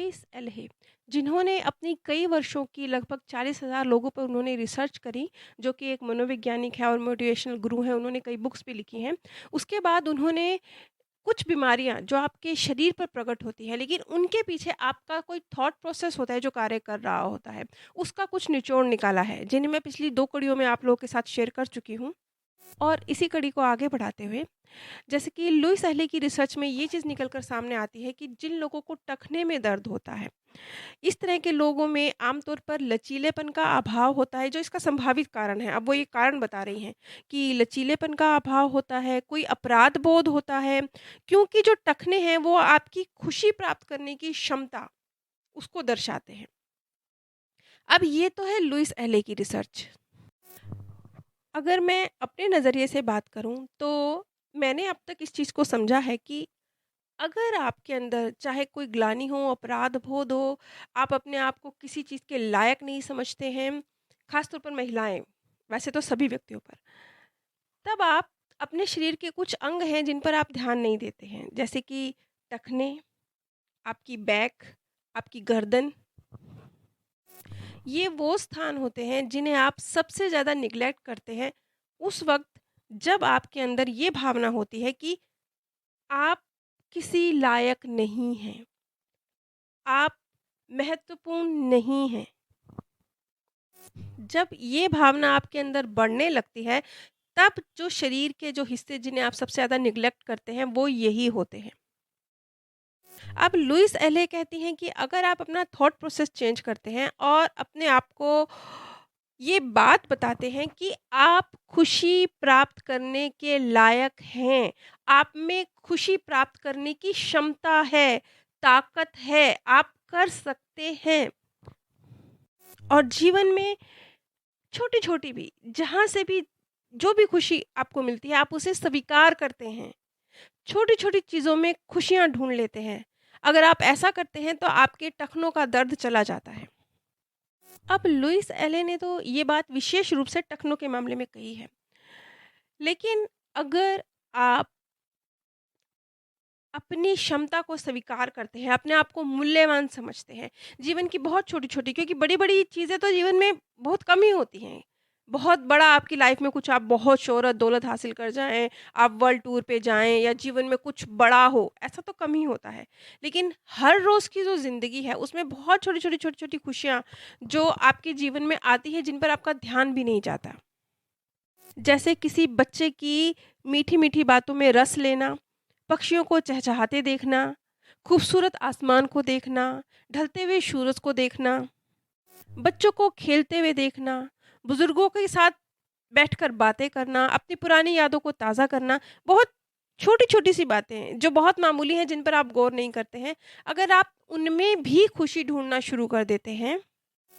Louis एल्हे, जिन्होंने अपनी कई वर्षों की लगभग 40,000 लोगों पर उन्होंने रिसर्च करी, जो कि एक मनोवैज्ञानिक है और मोटिवेशनल गुरु हैं, उन्होंने कई बुक्स भी लिखी हैं। उसके बाद उन्होंने कुछ बीमारियाँ जो आपके शरीर पर प्रकट होती है, लेकिन उनके पीछे आपका कोई थॉट प्रोसेस होता है जो कार्य कर रहा होता है, उसका कुछ निचोड़ निकाला है, जिन्हें मैं पिछली 2 कड़ियों में आप लोगों के साथ शेयर कर चुकी हूँ। और इसी कड़ी को आगे बढ़ाते हुए, जैसे कि लुइस एहले की रिसर्च में ये चीज़ निकल कर सामने आती है कि जिन लोगों को टखने में दर्द होता है, इस तरह के लोगों में आमतौर पर लचीलेपन का अभाव होता है, जो इसका संभावित कारण है। अब वो ये कारण बता रही हैं कि लचीलेपन का अभाव होता है, कोई अपराध बोध होता है, क्योंकि जो टखने हैं वो आपकी खुशी प्राप्त करने की क्षमता, उसको दर्शाते हैं। अब ये तो है लुइस एहले की रिसर्च। अगर मैं अपने नज़रिए से बात करूँ, तो मैंने अब तक इस चीज़ को समझा है कि अगर आपके अंदर चाहे कोई ग्लानि हो, अपराध बोध हो, आप अपने आप को किसी चीज़ के लायक नहीं समझते हैं, ख़ास तौर पर महिलाएँ, वैसे तो सभी व्यक्तियों पर, तब आप अपने शरीर के कुछ अंग हैं जिन पर आप ध्यान नहीं देते हैं, जैसे कि टखने, आपकी बैक, आपकी गर्दन, ये वो स्थान होते हैं जिन्हें आप सबसे ज़्यादा नेग्लेक्ट करते हैं, उस वक़्त जब आपके अंदर ये भावना होती है कि आप किसी लायक नहीं हैं, आप महत्वपूर्ण नहीं हैं। जब ये भावना आपके अंदर बढ़ने लगती है, तब जो शरीर के जो हिस्से जिन्हें आप सबसे ज़्यादा नेग्लेक्ट करते हैं, वो यही होते हैं। अब लुइस एले कहती हैं कि अगर आप अपना थॉट प्रोसेस चेंज करते हैं और अपने आप को ये बात बताते हैं कि आप खुशी प्राप्त करने के लायक हैं, आप में खुशी प्राप्त करने की क्षमता है, ताकत है, आप कर सकते हैं। और जीवन में छोटी-छोटी भी, जहाँ से भी जो भी खुशी आपको मिलती है, आप उसे स्वीकार करते हैं। छोटी-छोटी चीज़ों में खुशियाँ ढूँढ लेते हैं। अगर आप ऐसा करते हैं तो आपके टखनों का दर्द चला जाता है। अब लुइस एले ने तो ये बात विशेष रूप से टखनों के मामले में कही है। लेकिन अगर आप अपनी क्षमता को स्वीकार करते हैं, अपने आप को मूल्यवान समझते हैं, जीवन की बहुत छोटी-छोटी, क्योंकि बड़ी-बड़ी चीज़ें तो जीवन में बहुत कम ही होती हैं। बहुत बड़ा आपकी लाइफ़ में कुछ आप बहुत शोहरत-दौलत हासिल कर जाएँ, आप वर्ल्ड टूर पे जाएँ या जीवन में कुछ बड़ा हो, ऐसा तो कम ही होता है। लेकिन हर रोज़ की जो ज़िंदगी है, उसमें बहुत छोटी-छोटी, छोटी-छोटी खुशियाँ जो आपके जीवन में आती हैं, जिन पर आपका ध्यान भी नहीं जाता। जैसे किसी बच्चे की मीठी-मीठी बातों में रस लेना, पक्षियों को चहचहाते देखना, खूबसूरत आसमान को देखना, ढलते हुए सूरज को देखना, बच्चों को खेलते हुए देखना, बुज़ुर्गों के साथ बैठकर बातें करना, अपनी पुरानी यादों को ताज़ा करना, बहुत छोटी-छोटी सी बातें हैं, जो बहुत मामूली हैं, जिन पर आप गौर नहीं करते हैं। अगर आप उनमें भी खुशी ढूँढना शुरू कर देते हैं,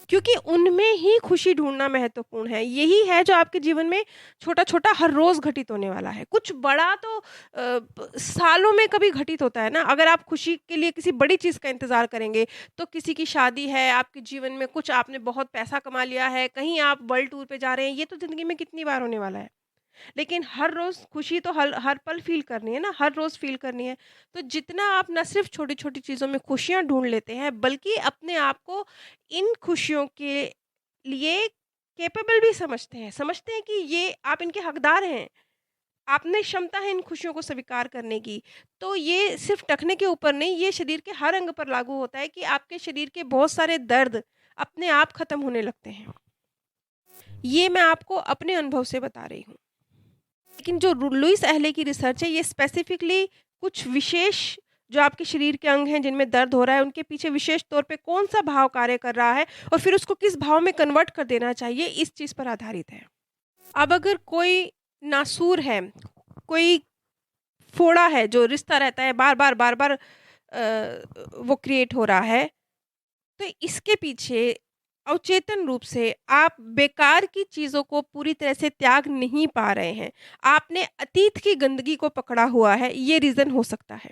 क्योंकि उनमें ही खुशी ढूँढना महत्वपूर्ण है। यही है जो आपके जीवन में छोटा-छोटा हर रोज़ घटित होने वाला है। कुछ बड़ा तो सालों में कभी घटित होता है ना। अगर आप खुशी के लिए किसी बड़ी चीज़ का इंतज़ार करेंगे, तो किसी की शादी है, आपके जीवन में कुछ आपने बहुत पैसा कमा लिया है, कहीं आप वर्ल्ड टूर पे जा रहे हैं, ये तो ज़िंदगी में कितनी बार होने वाला है। लेकिन हर रोज़ खुशी तो हर हर पल फ़ील करनी है ना, हर रोज़ फ़ील करनी है। तो जितना आप ना सिर्फ़ छोटी-छोटी चीज़ों में खुशियाँ ढूँढ लेते हैं, बल्कि अपने आप को इन खुशियों के लिए कैपेबल भी समझते हैं कि ये आप इनके हकदार हैं। आप में क्षमता है इन खुशियों को स्वीकार करने की। तो ये सिर्फ़ टखने के ऊपर नहीं, ये शरीर के हर अंग पर लागू होता है कि आपके शरीर के बहुत सारे दर्द अपने आप ख़त्म होने लगते हैं। ये मैं आपको अपने अनुभव से बता रही हूँ। लेकिन जो लुइस एहले की रिसर्च है, ये स्पेसिफिकली कुछ विशेष जो आपके शरीर के अंग हैं जिनमें दर्द हो रहा है, उनके पीछे विशेष तौर पे कौन-सा भाव कार्य कर रहा है और फिर उसको किस भाव में कन्वर्ट कर देना चाहिए, इस चीज़ पर आधारित है। अब अगर कोई नासूर है, कोई फोड़ा है, जो रिश्ता रहता है बार-बार, बार-बार वो क्रिएट हो रहा है, तो इसके पीछे अवचेतन रूप से आप बेकार की चीज़ों को पूरी तरह से त्याग नहीं पा रहे हैं। आपने अतीत की गंदगी को पकड़ा हुआ है, ये रीज़न हो सकता है।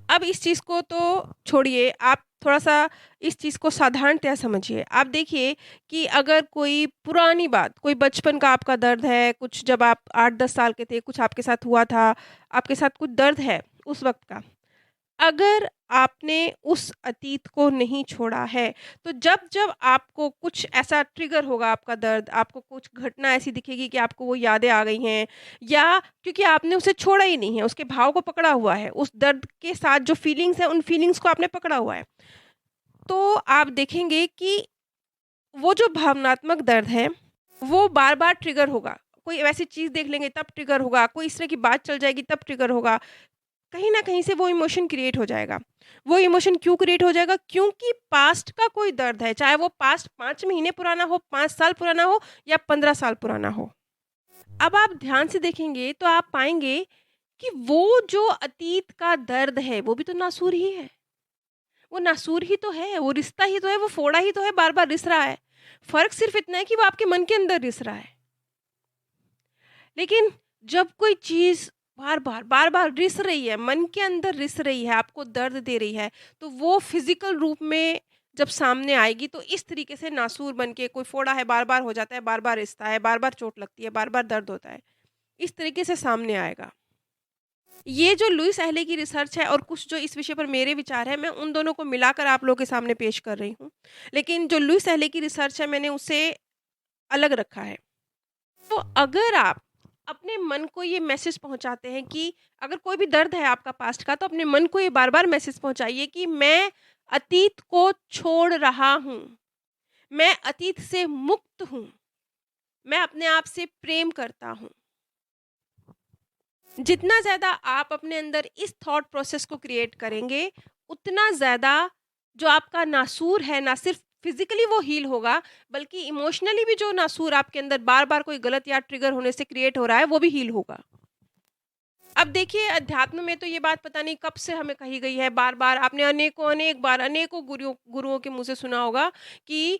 अब इस चीज़ को तो छोड़िए, आप थोड़ा-सा इस चीज़ को साधारणतया समझिए। आप देखिए कि अगर कोई पुरानी बात, कोई बचपन का आपका दर्द है, कुछ जब आप 8-10 साल के थे, कुछ आपके साथ हुआ था, आपके साथ कुछ दर्द है उस वक़्त का। अगर आपने उस अतीत को नहीं छोड़ा है, तो जब-जब आपको कुछ ऐसा ट्रिगर होगा आपका दर्द, आपको कुछ घटना ऐसी दिखेगी कि आपको वो यादें आ गई हैं या क्योंकि आपने उसे छोड़ा ही नहीं है, उसके भाव को पकड़ा हुआ है, उस दर्द के साथ जो फीलिंग्स हैं, उन फीलिंग्स को आपने पकड़ा हुआ है। तो आप देखेंगे कि वो जो भावनात्मक दर्द है, वो बार-बार ट्रिगर होगा। कोई वैसी चीज़ देख लेंगे तब ट्रिगर होगा, कोई इस तरह की बात चल जाएगी तब ट्रिगर होगा। कहीं न कहीं से वो इमोशन क्रिएट हो जाएगा। वो इमोशन क्यों क्रिएट हो जाएगा? क्योंकि पास्ट का कोई दर्द है, चाहे वो पास्ट 5 महीने पुराना हो, 5 साल पुराना हो या 15 साल पुराना हो। अब आप ध्यान से देखेंगे तो आप पाएँगे कि वो जो अतीत का दर्द है, वो भी तो नासूर ही है। वो नासूर ही तो है, वो रिश्ता ही तो है, वो फोड़ा ही तो है, बार-बार रिस रहा है। फ़र्क सिर्फ़ इतना है कि वो आपके मन के अंदर रिस रहा है। लेकिन जब कोई चीज़ बार-बार, बार-बार रिस रही है, मन के अंदर रिस रही है, आपको दर्द दे रही है, तो वो फ़िज़िकल रूप में जब सामने आएगी तो इस तरीके से नासूर बन के कोई फोड़ा है, बार-बार हो जाता है, बार-बार रिसता है, बार-बार चोट लगती है, बार-बार दर्द होता है। इस तरीके से सामने आएगा। ये जो लुईस एहले की रिसर्च है और कुछ जो इस विषय पर मेरे विचार हैं, मैं उन दोनों को मिलाकर आप लोगों के सामने पेश कर रही हूँ। लेकिन जो लुईस एहले की रिसर्च है, मैंने उसे अलग रखा है। तो अगर आप अपने मन को ये मैसेज पहुंचाते हैं कि अगर कोई भी दर्द है आपका पास्ट का तो अपने मन को ये बार बार मैसेज पहुंचाइए कि मैं अतीत को छोड़ रहा हूँ, मैं अतीत से मुक्त हूँ, मैं अपने आप से प्रेम करता हूँ। जितना ज़्यादा आप अपने अंदर इस थॉट प्रोसेस को क्रिएट करेंगे, उतना ज़्यादा जो आपका नासूर है, ना सिर्फ फिज़िकली वो हील होगा, बल्कि इमोशनली भी जो नासूर आपके अंदर बार-बार कोई गलत या ट्रिगर होने से क्रिएट हो रहा है, वो भी हील होगा। अब देखिए अध्यात्म में तो ये बात पता नहीं कब से हमें कही गई है, बार-बार आपने अनेक बार अनेकों गुरुओं के मुँह से सुना होगा कि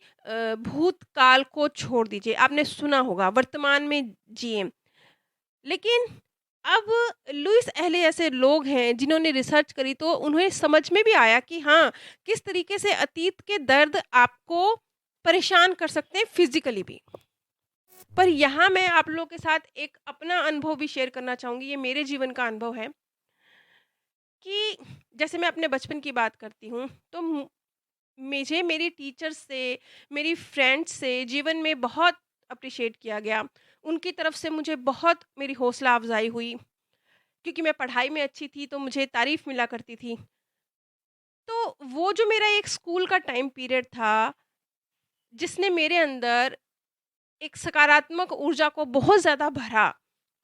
भूतकाल को छोड़ दीजिए। आपने सुना होगा, वर्तमान में जिएँ। लेकिन अब लुईस एहले ऐसे लोग हैं जिन्होंने रिसर्च करी तो उन्हें समझ में भी आया कि हाँ, किस तरीके से अतीत के दर्द आपको परेशान कर सकते हैं फिज़िकली भी। पर यहाँ मैं आप लोगों के साथ एक अपना अनुभव भी शेयर करना चाहूँगी, ये मेरे जीवन का अनुभव है कि जैसे मैं अपने बचपन की बात करती हूँ, तो मुझे मेरी टीचर से, मेरी फ्रेंड्स से जीवन में बहुत अप्रिशिएट किया गया। उनकी तरफ से मुझे बहुत मेरी हौसला अफ़ज़ाई हुई। क्योंकि मैं पढ़ाई में अच्छी थी तो मुझे तारीफ़ मिला करती थी। तो वो जो मेरा एक स्कूल का टाइम पीरियड था, जिसने मेरे अंदर एक सकारात्मक ऊर्जा को बहुत ज़्यादा भरा,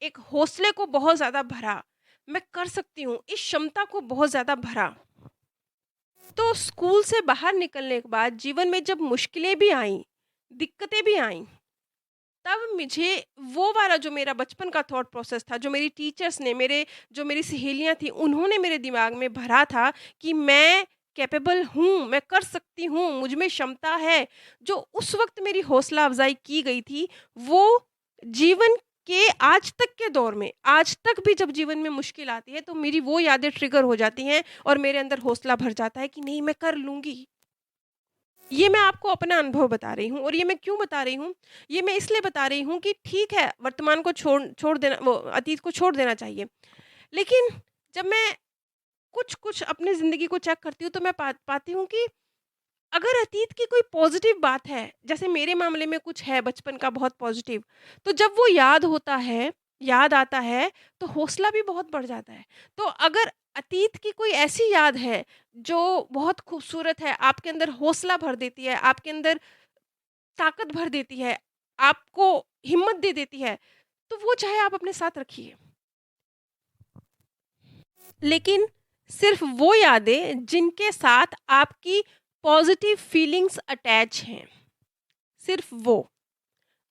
एक हौसले को बहुत ज़्यादा भरा, मैं कर सकती हूँ, इस क्षमता को बहुत ज़्यादा भरा। तो स्कूल से बाहर निकलने के बाद जीवन में जब मुश्किलें भी आईं, दिक्कतें भी आईं, तब मुझे वो वाला जो मेरा बचपन का थॉट प्रोसेस था, जो मेरी टीचर्स ने जो मेरी सहेलियाँ थी, उन्होंने मेरे दिमाग में भरा था कि मैं कैपेबल हूँ, मैं कर सकती हूँ, मुझ में क्षमता है। जो उस वक़्त मेरी हौसला अफ़ज़ाई की गई थी, वो जीवन के आज तक के दौर में, आज तक भी जब जीवन में मुश्किल आती है, तो मेरी वो यादें ट्रिगर हो जाती हैं और मेरे अंदर हौसला भर जाता है कि नहीं मैं कर लूँगी। ये मैं आपको अपना अनुभव बता रही हूँ और ये मैं क्यों बता रही हूँ? ये मैं इसलिए बता रही हूँ कि ठीक है, वर्तमान को छोड़ देना वो अतीत को छोड़ देना चाहिए। लेकिन जब मैं कुछ-कुछ अपनी ज़िंदगी को चेक करती हूँ तो मैं पाती हूँ कि अगर अतीत की कोई पॉज़िटिव बात है, जैसे मेरे मामले में कुछ है बचपन का बहुत पॉज़िटिव, तो जब वो याद होता है, याद आता है, तो हौसला भी बहुत बढ़ जाता है। तो अगर अतीत की कोई ऐसी याद है, जो बहुत खूबसूरत है, आपके अंदर हौसला भर देती है, आपके अंदर ताकत भर देती है, आपको हिम्मत दे देती है, तो वो चाहे आप अपने साथ रखिए। लेकिन सिर्फ़ वो यादें जिनके साथ आपकी पॉज़िटिव फीलिंग्स अटैच हैं, सिर्फ़ वो।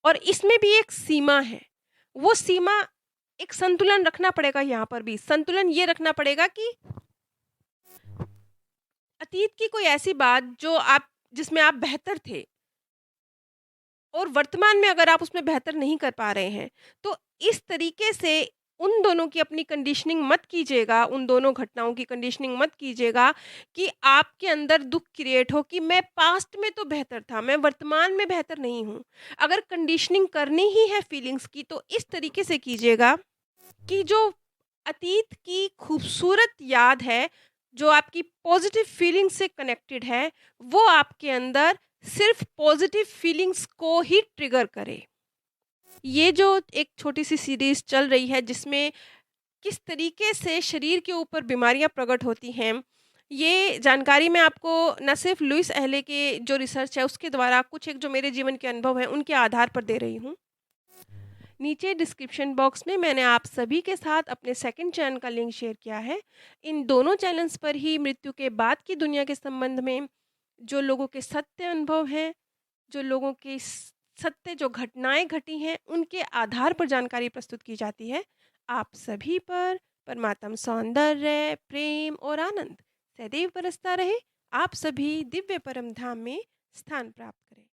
और इसमें भी एक सीमा है, वो सीमा एक संतुलन रखना पड़ेगा यहाँ पर भी। संतुलन ये रखना पड़ेगा कि अतीत की कोई ऐसी बात जो आप जिसमें आप बेहतर थे और वर्तमान में अगर आप उसमें बेहतर नहीं कर पा रहे हैं, तो इस तरीके से उन दोनों की अपनी कंडीशनिंग मत कीजिएगा, उन दोनों घटनाओं की कंडीशनिंग मत कीजिएगा कि आपके अंदर दुःख क्रिएट हो कि मैं पास्ट में तो बेहतर था, मैं वर्तमान में बेहतर नहीं हूँ। अगर कंडीशनिंग करनी ही है फीलिंग्स की तो इस तरीके से कीजिएगा कि जो अतीत की खूबसूरत याद है, जो आपकी पॉजिटिव फीलिंग से कनेक्टेड है, वो आपके अंदर सिर्फ़ पॉजिटिव फीलिंग्स को ही ट्रिगर करे। ये जो एक छोटी-सी सीरीज़ चल रही है जिसमें किस तरीके से शरीर के ऊपर बीमारियाँ प्रकट होती हैं, ये जानकारी मैं आपको न सिर्फ़ लुइस एहले के जो रिसर्च है उसके द्वारा कुछ एक जो मेरे जीवन के अनुभव हैं उनके आधार पर दे रही हूँ। नीचे डिस्क्रिप्शन बॉक्स में मैंने आप सभी के साथ अपने सेकंड चैनल का लिंक शेयर किया है। इन दोनों चैनल्स पर ही मृत्यु के बाद की दुनिया के संबंध में जो लोगों के सत्य अनुभव हैं, जो लोगों की सत्य जो घटनाएँ घटी हैं, उनके आधार पर जानकारी प्रस्तुत की जाती है। आप सभी पर परमात्म सौंदर्य, प्रेम और आनंद सदैव बरसता रहे। आप सभी दिव्य परम धाम में स्थान प्राप्त करें।